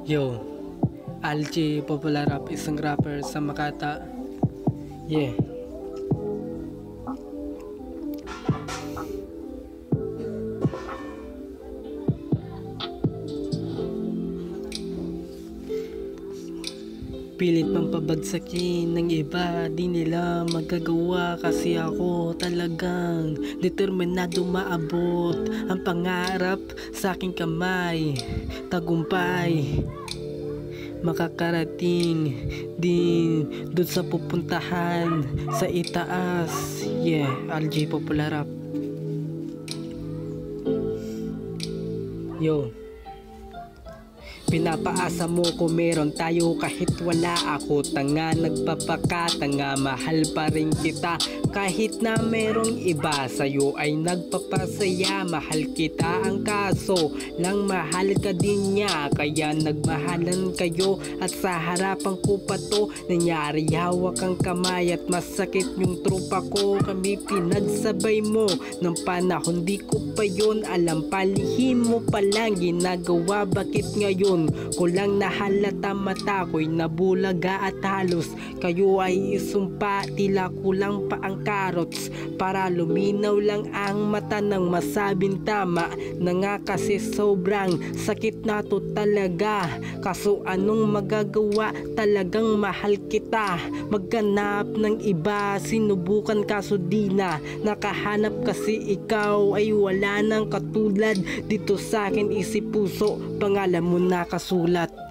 Yo, Alji Popular Rap, isang rapper sa Makata. Yeah. Pilit mang pabagsakin ng iba, di nila magagawa kasi ako talagang determinado maabot ang pangarap sa aking kamay. Tagumpay makakarating din doon sa pupuntahan sa itaas. Yeah, LG Popular Rap. Yo, pinapaasa mo kung meron tayo kahit wala ako. Tanga nagpapakatanga, mahal pa rin kita kahit na merong iba. Sa'yo ay nagpapasaya, mahal kita ang kaso lang mahal ka din niya. Kaya nagmahalan kayo at sa harapan ko pa to nangyari. Hawak ang kamay at masakit yung tropa ko. Kami pinagsabay mo ng panahon, di ko pa yun alam. Palihim mo palang ginagawa, bakit ngayon ko lang nahalata? Mata ko'y nabulaga at halos kayo ay isumpa. Tila kulang pa ang carrots para luminaw lang ang mata ng masabing tama na nga kasi sobrang sakit na to talaga. Kaso anong magagawa, talagang mahal kita. Maghanap ng iba, sinubukan kaso di na nakahanap kasi ikaw ay wala nang katulad dito sa akin. Isip puso, pangalan mo nakasulat.